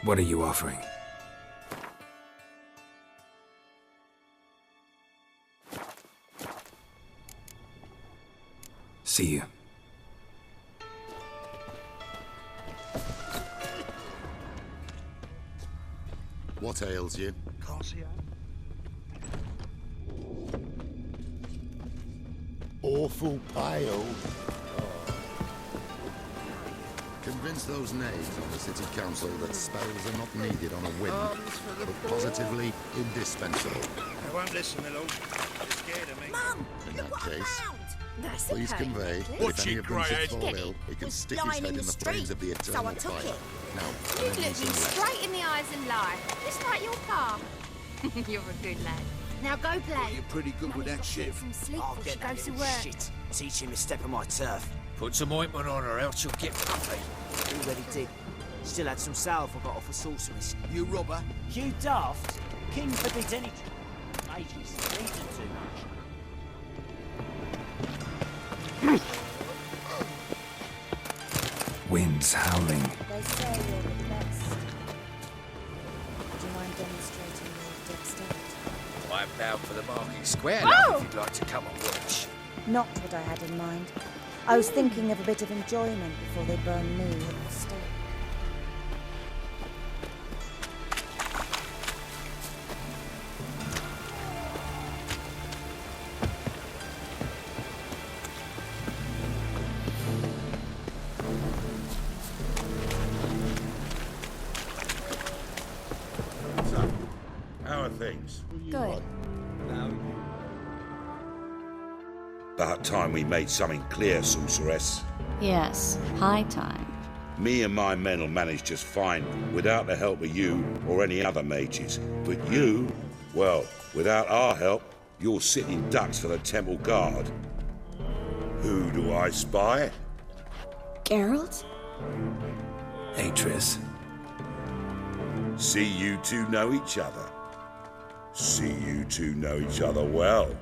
What are you offering? See you. What ails you? Can't see her. Awful pale. Convince those knaves on the city council that spells are not needed on a whim, but positively indispensable. I won't listen, my lord. They're scared of me. Mum, In look that what I case, found. That's please a convey pain. that if any of them should fall ill, he can Was stick his lying head in in the the flames of the street, so I eternal took fire. it. Now, You let me look me some rest. straight in the eyes and lie, just like your pa. You're a good lad. Now go play. You're pretty good with that shit. Some sleep I'll before she get that goes to little work. shit. Teach him to step on my turf. Put some ointment on her, else she'll get puffy. Already did. Still had some salve I got off a sorceress. You robber? You daft. King forbids any... Mages, eating too much. Wind's howling. They say you're the best. Would you mind demonstrating your dexterity? I'm bound for the market square Whoa! now, if you'd like to come and watch. Not what I had in mind. I was thinking of a bit of enjoyment before they burn me at the stake. So, how are things? Good. About time we made something clear, sorceress. Yes, high time. Me and my men will manage just fine without the help of you or any other mages. But you, well, without our help, you're sitting ducks for the temple guard. Who do I spy? Geralt? Atris. See you two know each other. See you two know each other well.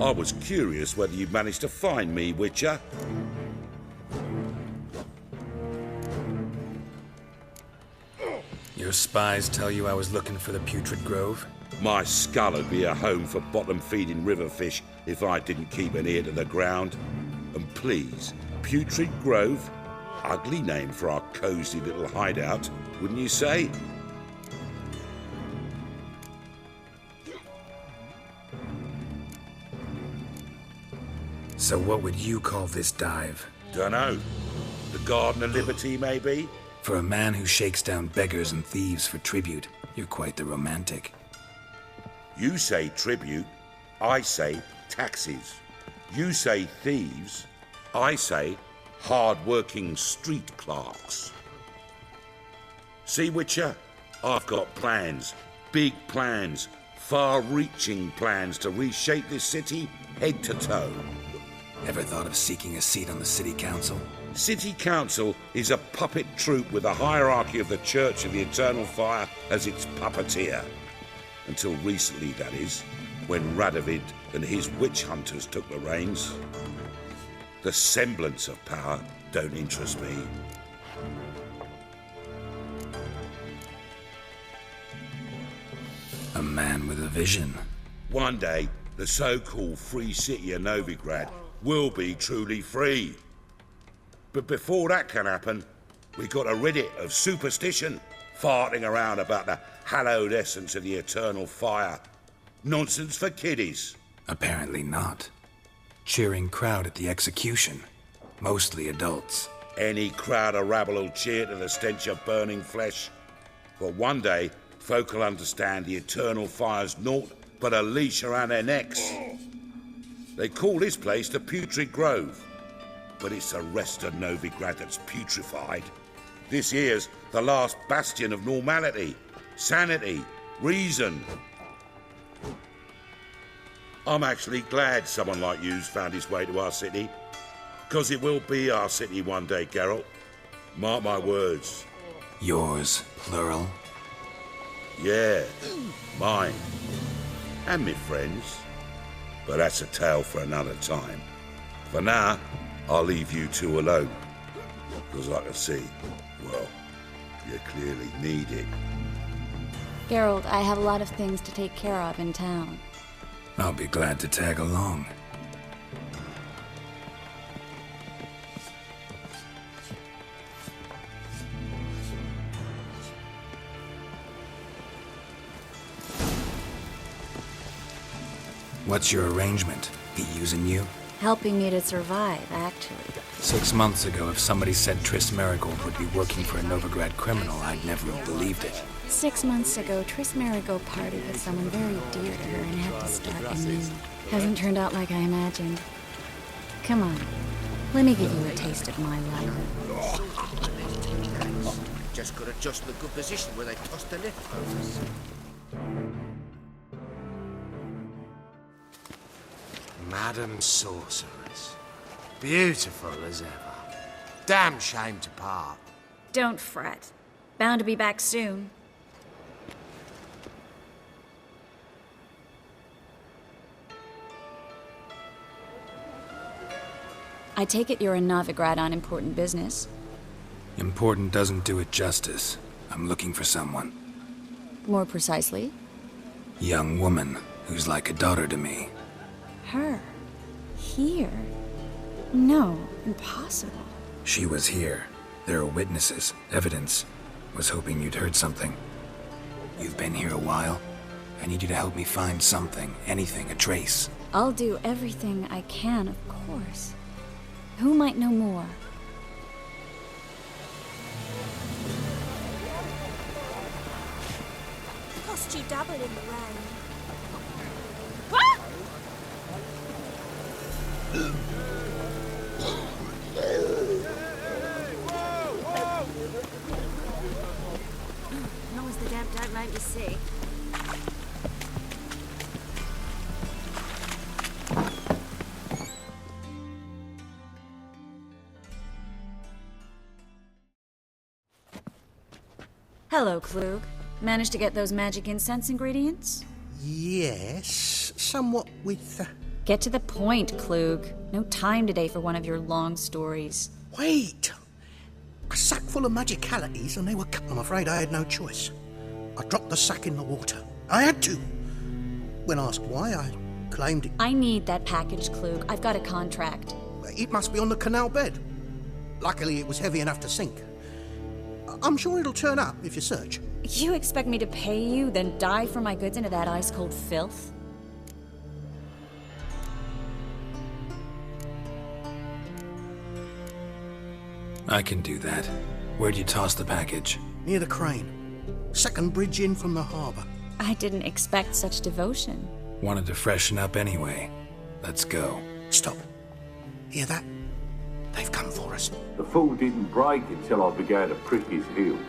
I was curious whether you'd managed to find me, Witcher. Your spies tell you I was looking for the Putrid Grove? My skull would be a home for bottom-feeding river fish if I didn't keep an ear to the ground. And please, Putrid Grove? Ugly name for our cosy little hideout, wouldn't you say? So what would you call this dive? Dunno. The Garden of Liberty, maybe? For a man who shakes down beggars and thieves for tribute, you're quite the romantic. You say tribute, I say taxes. You say thieves, I say hard-working street clerks. See, Witcher, I've got plans, big plans, far-reaching plans to reshape this city head to toe. Ever thought of seeking a seat on the city council? City Council is a puppet troupe with the hierarchy of the Church of the Eternal Fire as its puppeteer. Until recently, that is, when Radovid and his witch hunters took the reins. The semblance of power don't interest me. A man with a vision. One day, the so-called free city of Novigrad will be truly free. But before that can happen, we got to rid it of superstition, farting around about the hallowed essence of the eternal fire. Nonsense for kiddies. Apparently not. Cheering crowd at the execution. Mostly adults. Any crowd of rabble will cheer to the stench of burning flesh. But one day, folk will understand the eternal fire's naught but a leash around their necks. They call this place the Putrid Grove, but it's the rest of Novigrad that's putrefied. This here's the last bastion of normality, sanity, reason. I'm actually glad someone like you's found his way to our city, because it will be our city one day, Geralt. Mark my words. Yours, plural. Yeah, mine. And me friends. But that's a tale for another time. For now, I'll leave you two alone. Because I can see, well, You clearly need it. Geralt, I have a lot of things to take care of in town. I'll be glad to tag along. What's your arrangement? He using you? Helping me to survive, actually. 6 months ago, if somebody said Triss Marigold would be working for a Novigrad criminal, I'd never have believed it. 6 months ago, Triss Marigold partied with someone very dear to her and had to start anew. Hasn't turned out like I imagined. Come on, let me give you a taste of my life. Just got to adjust the good position where they toss the leftovers. Madam Sorceress. Beautiful as ever. Damn shame to part. Don't fret. Bound to be back soon. I take it you're in Novigrad on important business. Important doesn't do it justice. I'm looking for someone. More precisely? Young woman who's like a daughter to me. Her? Here? No, impossible. She was here. There are witnesses, evidence. Was hoping you'd heard something. You've been here a while. I need you to help me find something, anything, a trace. I'll do everything I can, of course. Who might know more? Cost you double in the rain. As long as the damp don't make me sick. Hello, Klug. Managed to get those magic incense ingredients? Yes, somewhat with... Get to the point, Klug. No time today for one of your long stories. Wait! A sack full of magicalities and they were cut. I'm afraid I had no choice. I dropped the sack in the water. I had to. When asked why, I claimed it... I need that package, Klug. I've got a contract. It must be on the canal bed. Luckily, it was heavy enough to sink. I'm sure it'll turn up if you search. You expect me to pay you, then dive for my goods into that ice-cold filth? I can do that. Where'd you toss the package? Near the crane. Second bridge in from the harbour. I didn't expect such devotion. Wanted to freshen up anyway. Let's go. Stop. Hear that? They've come for us. The fool didn't break until I began to prick his heels.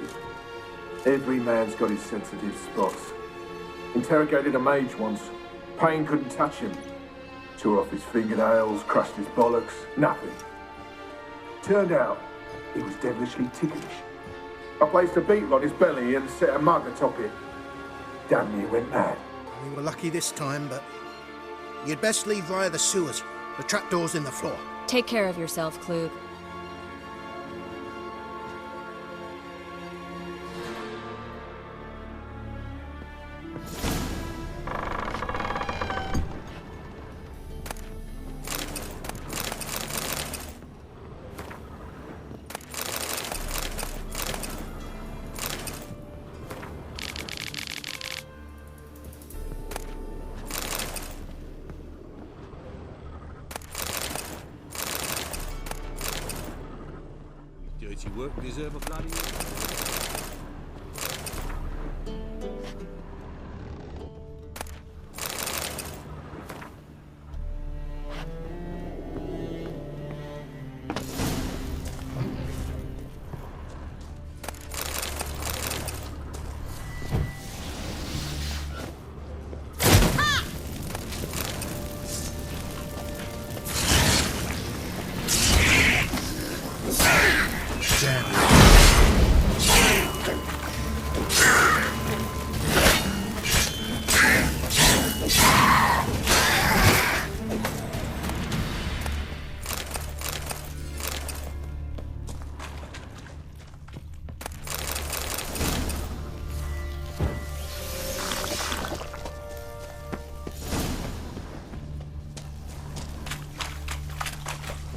Every man's got his sensitive spots. Interrogated a mage once. Pain couldn't touch him. Tore off his fingernails, crushed his bollocks, nothing. Turned out, he was devilishly ticklish. I placed a beetle on his belly and set a mug atop it. Damn near went mad. We were lucky this time, but you'd best leave via the sewers. The trapdoor's in the floor. Take care of yourself, Klug. Dirty work deserve a bloody...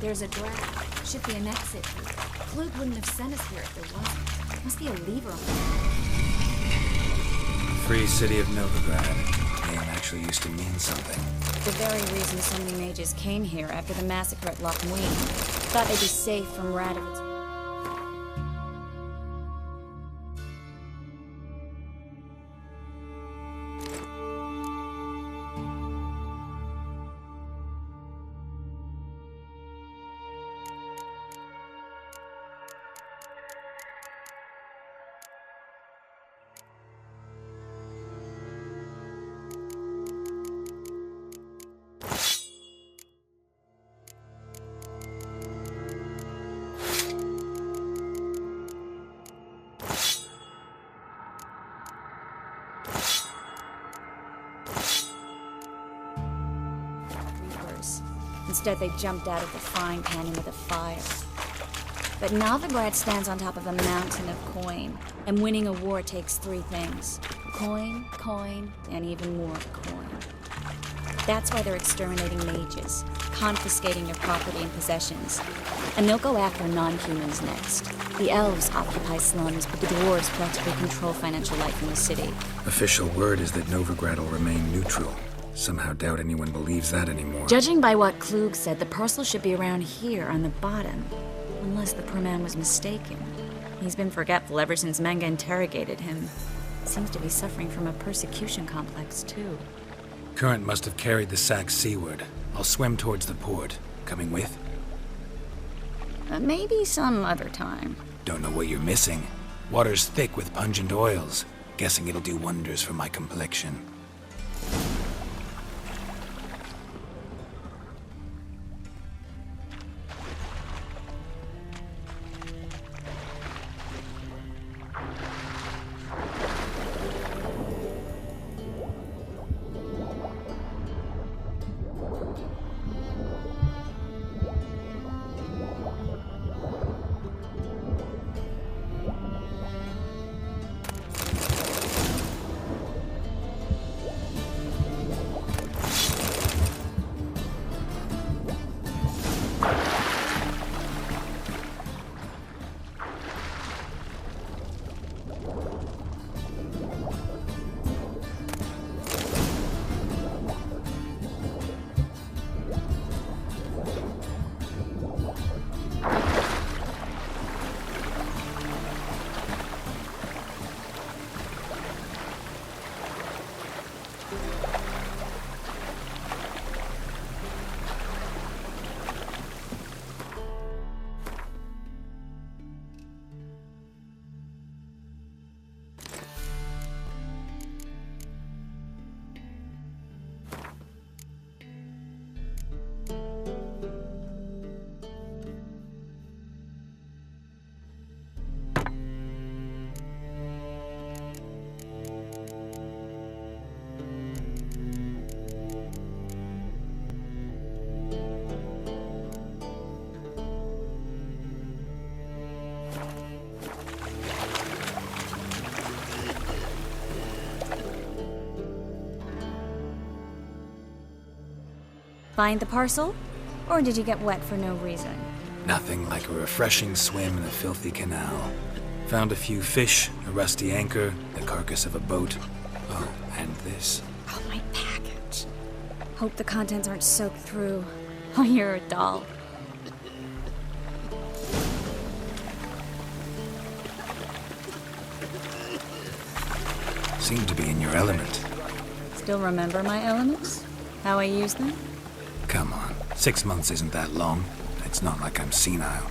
There's a draft. Should be an exit here. Klug wouldn't have sent us here if there wasn't. Must be a lever on Free City of Novigrad. Name actually used to mean something. The very reason so many mages came here after the massacre at Loch Ween. Thought they'd be safe from Radovid's. Instead, they jumped out of the frying pan into the fire. But Novigrad stands on top of a mountain of coin, and winning a war takes 3 things. Coin, coin, and even more coin. That's why they're exterminating mages, confiscating their property and possessions. And they'll go after non-humans next. The elves occupy slums, but the dwarves practically control financial life in the city. Official word is that Novigrad will remain neutral. Somehow doubt anyone believes that anymore. Judging by what Klug said, the parcel should be around here on the bottom. Unless the poor man was mistaken. He's been forgetful ever since Manga interrogated him. Seems to be suffering from a persecution complex, too. Current must have carried the sack seaward. I'll swim towards the port. Coming with? Maybe some other time. Don't know what you're missing. Water's thick with pungent oils. Guessing it'll do wonders for my complexion. Find the parcel? Or did you get wet for no reason? Nothing like a refreshing swim in a filthy canal. Found a few fish, a rusty anchor, the carcass of a boat. Oh, and this. Oh, my package. Hope the contents aren't soaked through. Oh, you're a doll. Seem to be in your element. Still remember my elements? How I use them? Come on, 6 months isn't that long. It's not like I'm senile.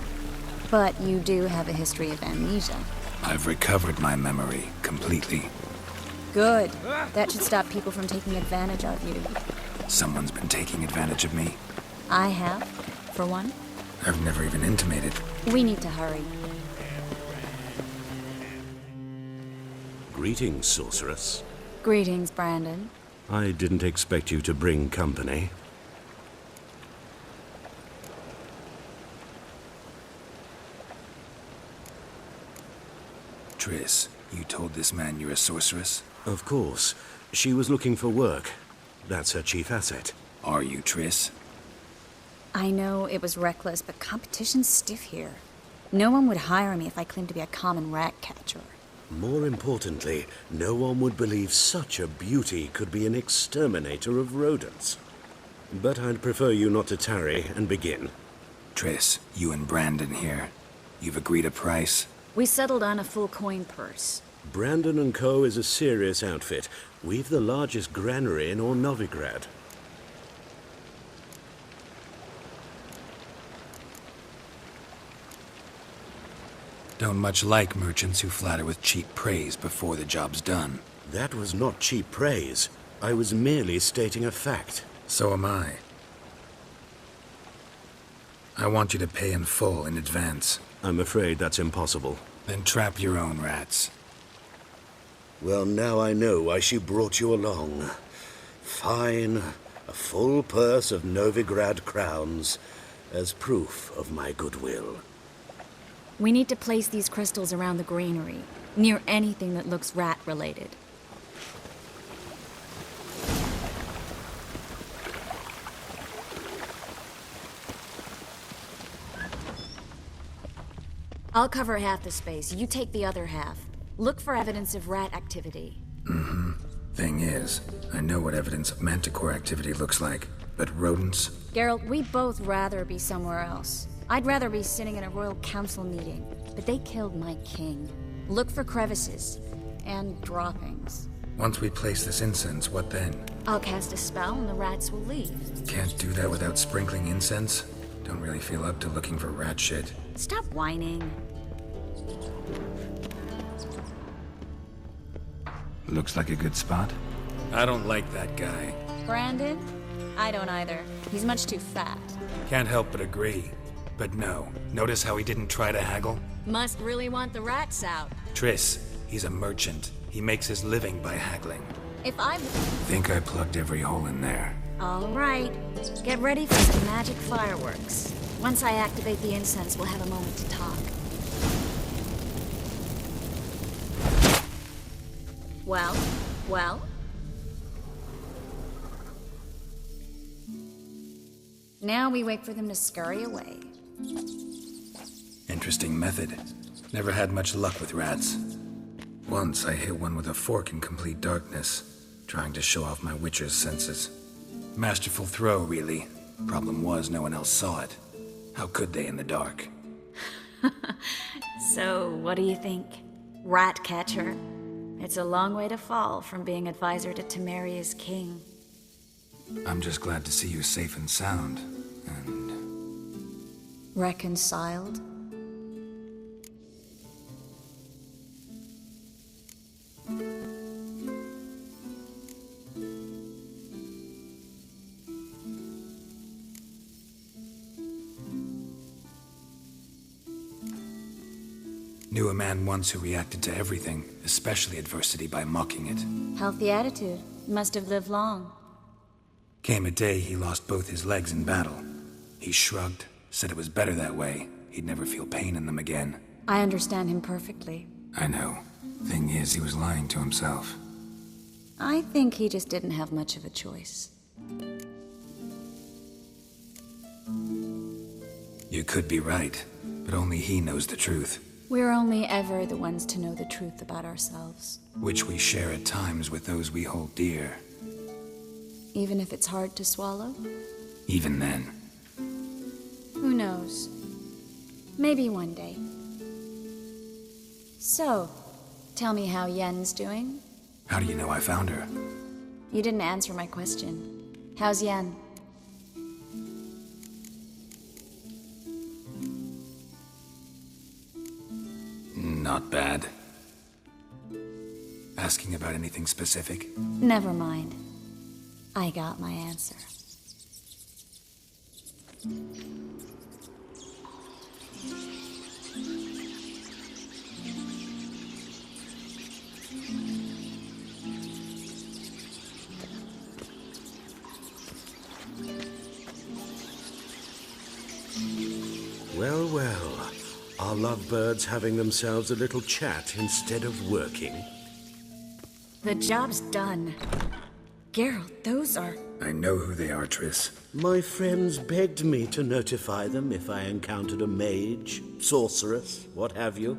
But you do have a history of amnesia. I've recovered my memory completely. Good. That should stop people from taking advantage of you. Someone's been taking advantage of me. I have, for one. I've never even intimated. We need to hurry. Greetings, sorceress. Greetings, Brandon. I didn't expect you to bring company. Triss, you told this man you're a sorceress? Of course. She was looking for work. That's her chief asset. Are you, Triss? I know it was reckless, but competition's stiff here. No one would hire me if I claimed to be a common rat catcher. More importantly, no one would believe such a beauty could be an exterminator of rodents. But I'd prefer you not to tarry and begin. Triss, you and Brandon here. You've agreed a price? We settled on a full coin purse. Brandon and Co. is a serious outfit. We've the largest granary in all Novigrad. Don't much like merchants who flatter with cheap praise before the job's done. That was not cheap praise. I was merely stating a fact. So am I. I want you to pay in full in advance. I'm afraid that's impossible. Then trap your own rats. Well, now I know why she brought you along. Fine. A full purse of Novigrad crowns as proof of my goodwill. We need to place these crystals around the granary, near anything that looks rat-related. I'll cover half the space. You take the other half. Look for evidence of rat activity. Mm-hmm. Thing is, I know what evidence of manticore activity looks like, but rodents? Geralt, we'd both rather be somewhere else. I'd rather be sitting in a royal council meeting, but they killed my king. Look for crevices and droppings. Once we place this incense, what then? I'll cast a spell and the rats will leave. Can't do that without sprinkling incense? Don't really feel up to looking for rat shit. Stop whining. Looks like a good spot. I don't like that guy. Brandon? I don't either. He's much too fat. Can't help but agree. But no, notice how he didn't try to haggle? Must really want the rats out. Triss, he's a merchant. He makes his living by haggling. If I... Think I plugged every hole in there. All right. Get ready for some magic fireworks. Once I activate the incense, we'll have a moment to talk. Well? Now we wait for them to scurry away. Interesting method. Never had much luck with rats. Once I hit one with a fork in complete darkness, trying to show off my witcher's senses. Masterful throw, really. Problem was, no one else saw it. How could they in the dark? So, what do you think? Rat catcher? It's a long way to fall from being advisor to Temeria's king. I'm just glad to see you safe and sound, and... Reconciled? Knew a man once who reacted to everything, especially adversity, by mocking it. Healthy attitude. Must have lived long. Came a day he lost both his legs in battle. He shrugged, said it was better that way. He'd never feel pain in them again. I understand him perfectly. I know. Thing is, he was lying to himself. I think he just didn't have much of a choice. You could be right, but only he knows the truth. We're only ever the ones to know the truth about ourselves. Which we share at times with those we hold dear. Even if it's hard to swallow? Even then. Who knows? Maybe one day. So, tell me how Yen's doing? How do you know I found her? You didn't answer my question. How's Yen? Not bad. Asking about anything specific? Never mind. I got my answer. Well, well. Are lovebirds having themselves a little chat instead of working? The job's done. Geralt, those are... I know who they are, Triss. My friends begged me to notify them if I encountered a mage, sorceress, what have you.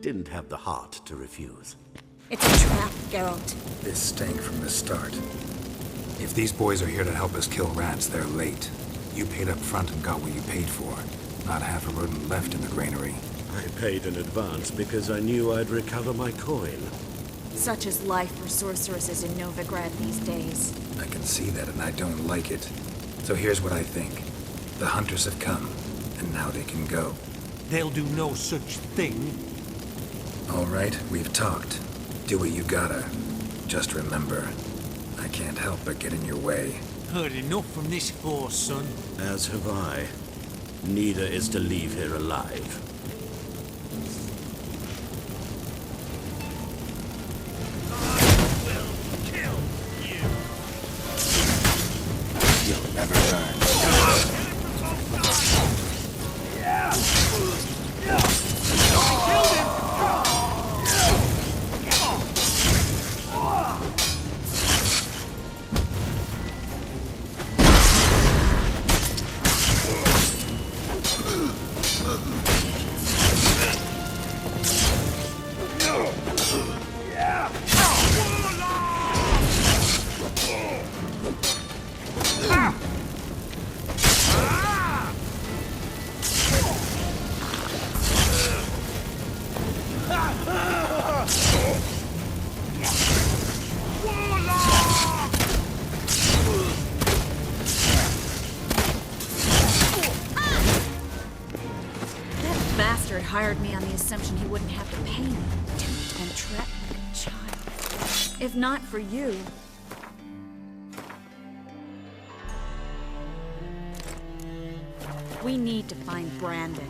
Didn't have the heart to refuse. It's a trap, Geralt. This stank from the start. If these boys are here to help us kill rats, they're late. You paid up front and got what you paid for. Not half a rodent left in the granary. I paid in advance because I knew I'd recover my coin. Such is life for sorceresses in Novigrad these days. I can see that and I don't like it. So here's what I think. The hunters have come, and now they can go. They'll do no such thing. All right, we've talked. Do what you gotta. Just remember, I can't help but get in your way. Heard enough from this horse, son. As have I. Neither is to leave here alive. You'll never learn. Hired me on the assumption he wouldn't have to pay me. Tempted and trapped like a child. If not for you... We need to find Brandon.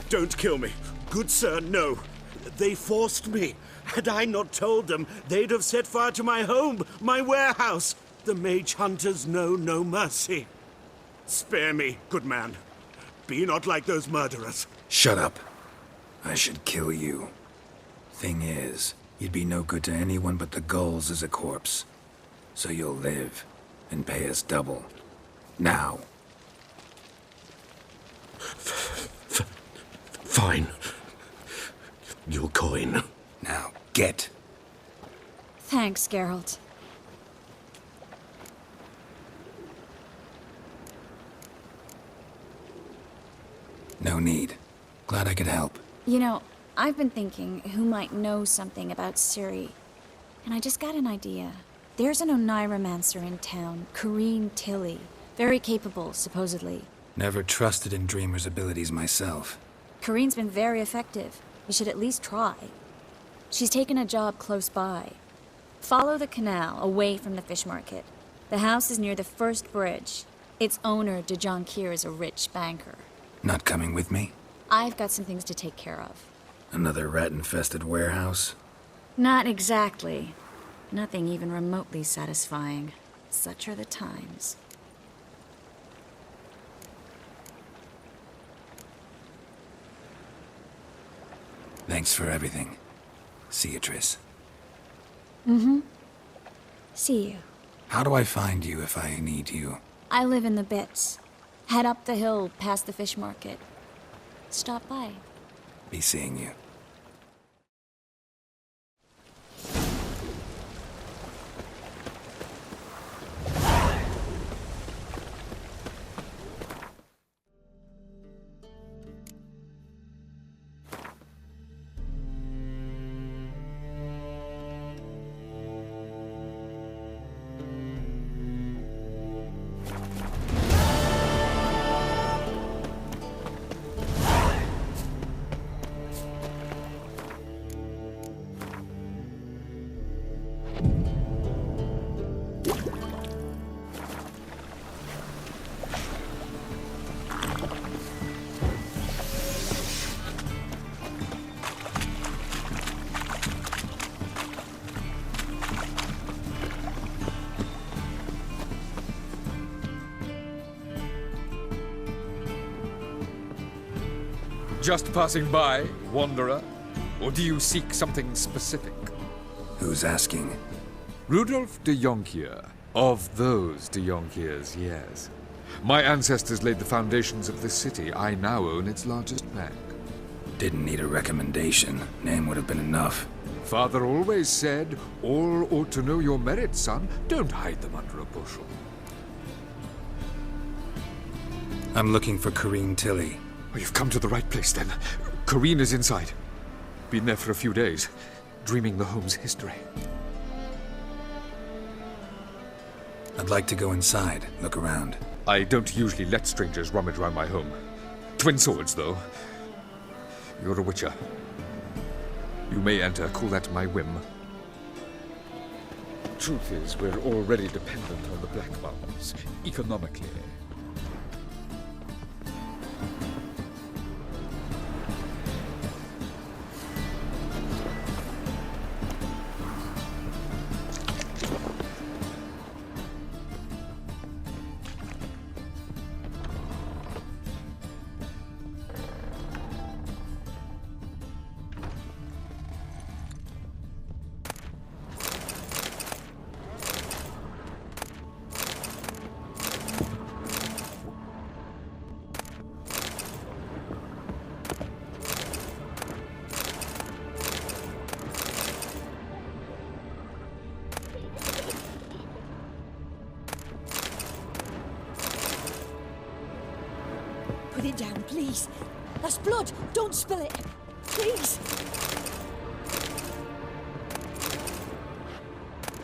Don't kill me. Good sir, no. They forced me. Had I not told them, they'd have set fire to my home, my warehouse. The mage hunters know no mercy. Spare me, good man. Be not like those murderers. Shut up. I should kill you. Thing is, you'd be no good to anyone but the gulls as a corpse. So you'll live and pay us double. Now. Fine. Your coin. Now, get. Thanks, Geralt. No need. Glad I could help. You know, I've been thinking who might know something about Ciri. And I just got an idea. There's an Oneiromancer in town, Corrine Tilly. Very capable, supposedly. Never trusted in Dreamer's abilities myself. Corrine's been very effective. You should at least try. She's taken a job close by. Follow the canal, away from the fish market. The house is near the first bridge. Its owner, Dejon Kier, is a rich banker. Not coming with me? I've got some things to take care of. Another rat-infested warehouse? Not exactly. Nothing even remotely satisfying. Such are the times. Thanks for everything. See you, Triss. Mm-hmm. See you. How do I find you if I need you? I live in the Bits. Head up the hill past the fish market. Stop by. Be seeing you. Just passing by, wanderer? Or do you seek something specific? Who's asking? Rudolf de Jonkier. Of those de Jonkiers, yes. My ancestors laid the foundations of this city. I now own its largest bank. Didn't need a recommendation. Name would have been enough. Father always said, all ought to know your merits, son. Don't hide them under a bushel. I'm looking for Corrine Tilly. Oh, you've come to the right place, then. Corrine is inside. Been there for a few days, dreaming the home's history. I'd like to go inside, look around. I don't usually let strangers rummage around my home. Twin swords, though. You're a witcher. You may enter, call that my whim. Truth is, we're already dependent on the Black Ones, economically. Put it down, please. That's blood. Don't spill it. Please.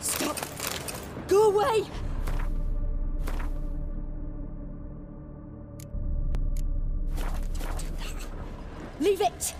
Stop. Go away. Leave it.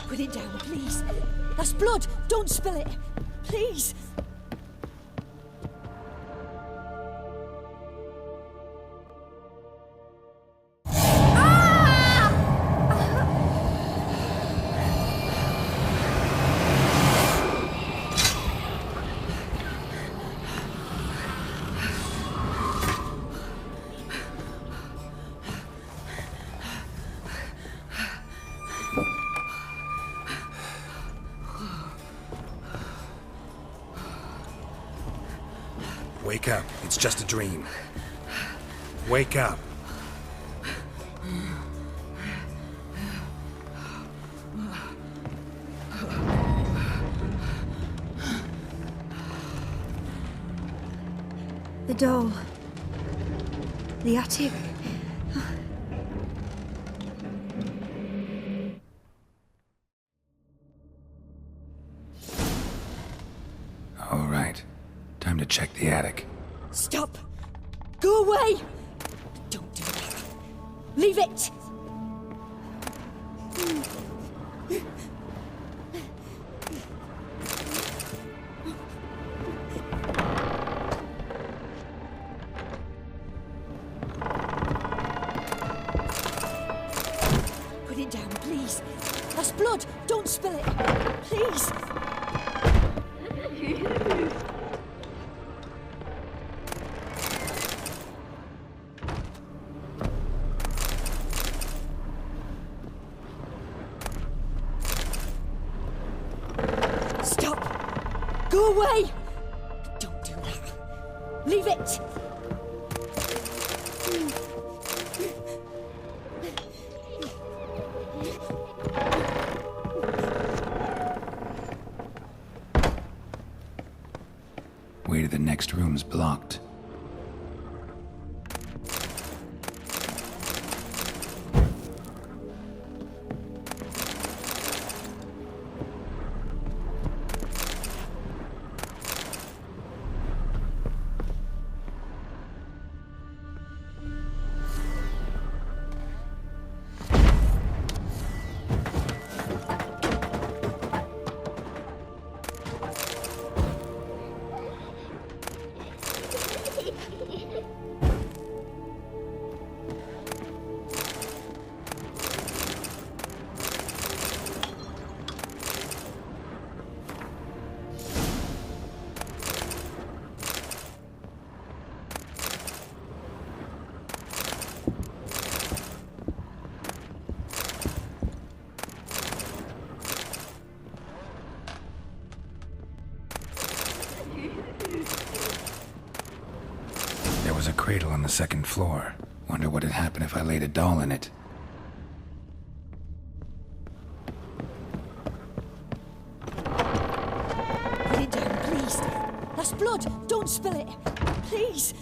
Put it down, please. That's blood. Don't spill it. Please. Wake up. It's just a dream. Wake up. The doll. The attic. All right. Time to check the attic. Stop. Go away. Don't do that. Leave it. Put it down, please. That's blood. Don't spill it. Please. Stop. Go away. Don't do that. Leave it. Way to the next room's blocked. was a cradle on the second floor. Wonder what'd happen if I laid a doll in it. Put it down, please. That's blood. Don't spill it. Please.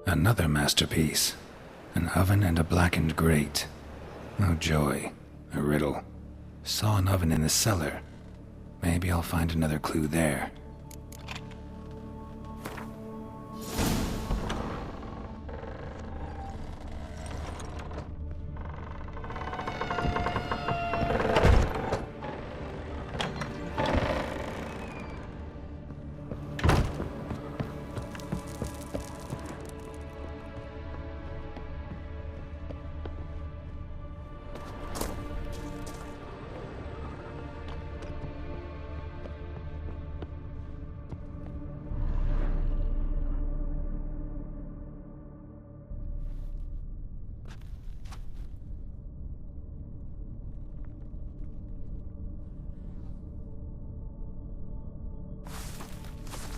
Another masterpiece. An oven and a blackened grate. Oh joy. A riddle. Saw an oven in the cellar. Maybe I'll find another clue there.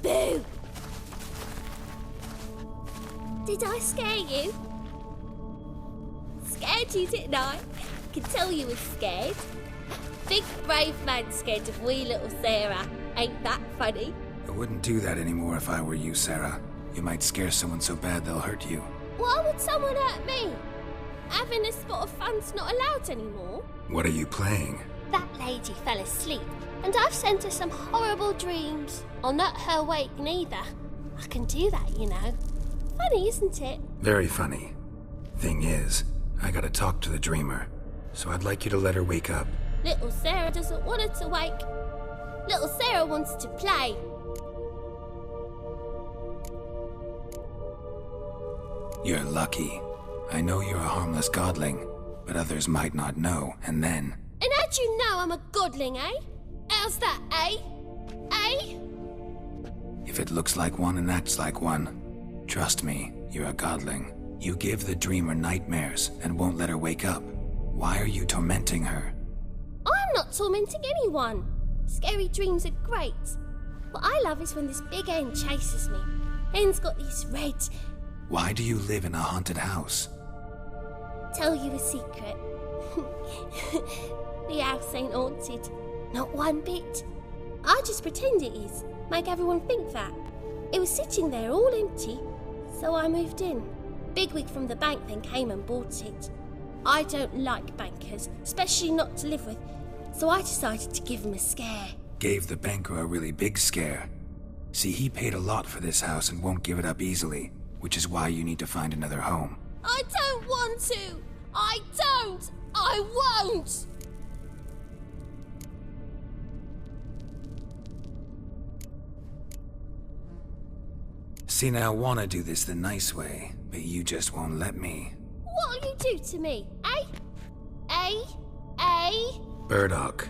Boo! Did I scare you? Scared you, didn't I? Can tell you was scared. Big brave man scared of wee little Sarah. Ain't that funny? I wouldn't do that anymore if I were you, Sarah. You might scare someone so bad they'll hurt you. Why would someone hurt me? Having a spot of fun's not allowed anymore. What are you playing? That lady fell asleep, and I've sent her some horrible dreams. I'll not her wake neither. I can do that, you know. Funny, isn't it? Very funny. Thing is, I gotta talk to the dreamer, so I'd like you to let her wake up. Little Sarah doesn't want her to wake. Little Sarah wants to play. You're lucky. I know you're a harmless godling, but others might not know, and then How'd you know I'm a godling, eh? How's that, eh? Eh? If it looks like one and acts like one, trust me, you're a godling. You give the dreamer nightmares and won't let her wake up. Why are you tormenting her? I'm not tormenting anyone. Scary dreams are great. What I love is when this big hen chases me. Hen's got these red... Why do you live in a haunted house? Tell you a secret. The house ain't haunted. Not one bit. I just pretend it is. Make everyone think that. It was sitting there all empty, so I moved in. Bigwig from the bank then came and bought it. I don't like bankers, especially not to live with, so I decided to give him a scare. Gave the banker a really big scare. See, he paid a lot for this house and won't give it up easily, which is why you need to find another home. I don't want to! I don't! I won't! See, now I want to do this the nice way, but you just won't let me. What'll you do to me, eh? Eh? Eh? Burdock.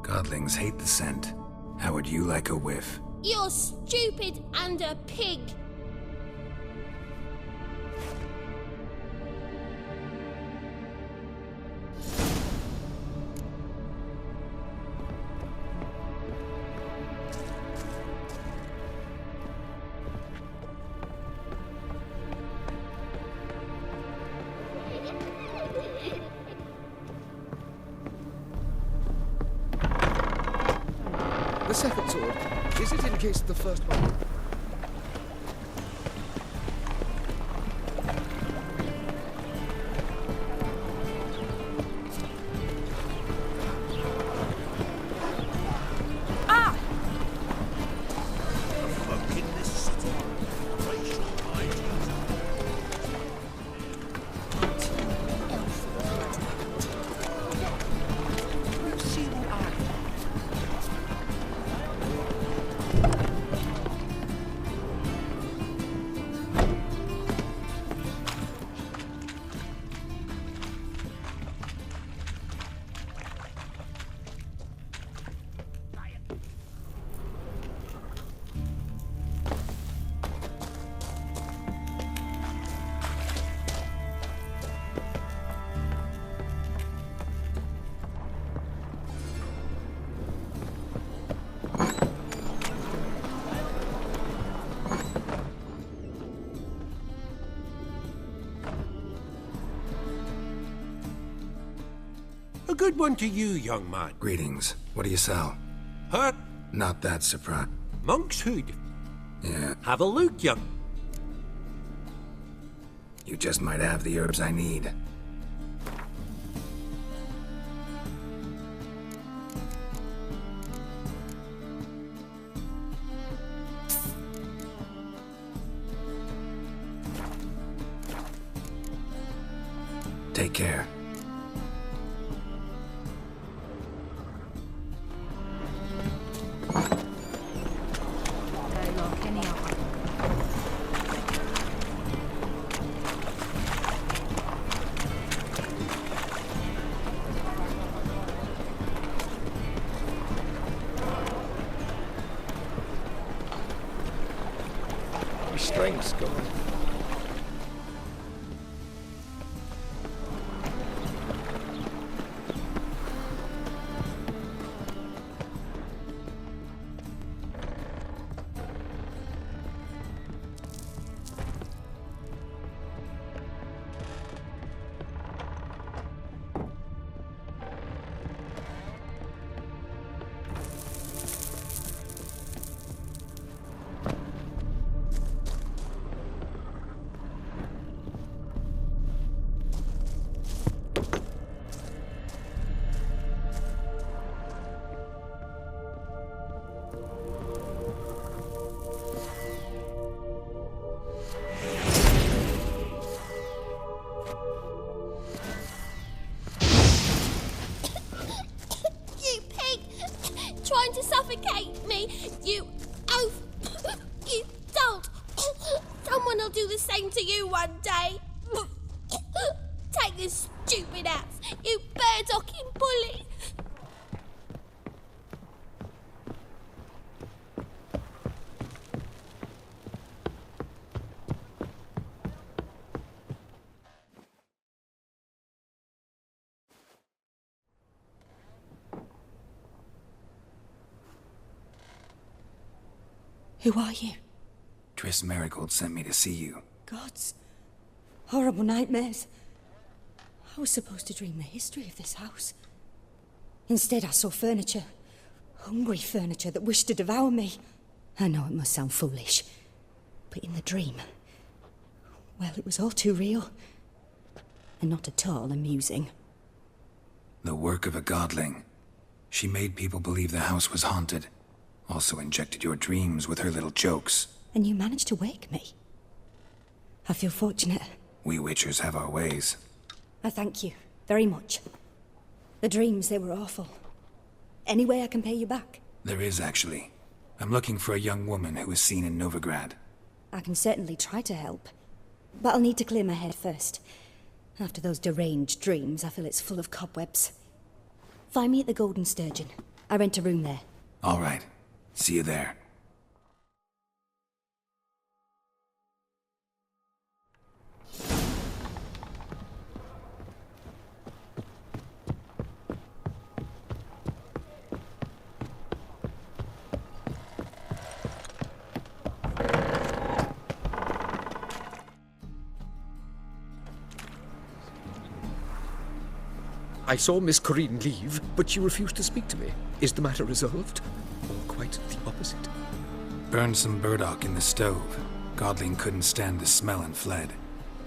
Godlings hate the scent. How would you like a whiff? You're stupid and a pig. The second sword, is it in case of the first one? Ah! Folk in this city, racial ideas. You see what I... A good one to you, young man. Greetings. What do you sell? Huh? Not that surprised. Monk's hood. Yeah. Have a look, young. You just might have the herbs I need. Take care. My strength's gone. Trying to suffocate me, you oaf! You don't! Someone will do the same to you one day! Take this stupid axe, you bird-docking bully! Who are you? Triss Marigold sent me to see you. Gods. Horrible nightmares. I was supposed to dream the history of this house. Instead, I saw furniture. Hungry furniture that wished to devour me. I know it must sound foolish, but in the dream, well, it was all too real. And not at all amusing. The work of a godling. She made people believe the house was haunted. Also injected your dreams with her little jokes. And you managed to wake me. I feel fortunate. We witchers have our ways. I thank you very much. The dreams, they were awful. Any way I can pay you back? There is, actually. I'm looking for a young woman who was seen in Novigrad. I can certainly try to help. But I'll need to clear my head first. After those deranged dreams, I feel it's full of cobwebs. Find me at the Golden Sturgeon. I rent a room there. All right. See you there. I saw Miss Corinne leave, but she refused to speak to me. Is the matter resolved? Or quite the opposite? Burned some burdock in the stove. Godling couldn't stand the smell and fled.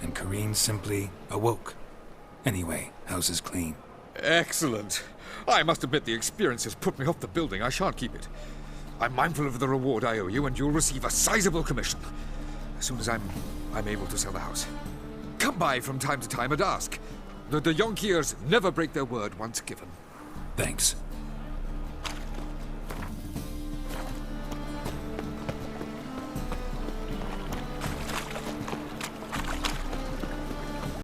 And Corinne simply awoke. Anyway, house is clean. Excellent. I must admit the experience has put me off the building. I shan't keep it. I'm mindful of the reward I owe you, and you'll receive a sizable commission. As soon as I'm able to sell the house. Come by from time to time and ask. The Yonkiers never break their word once given. Thanks.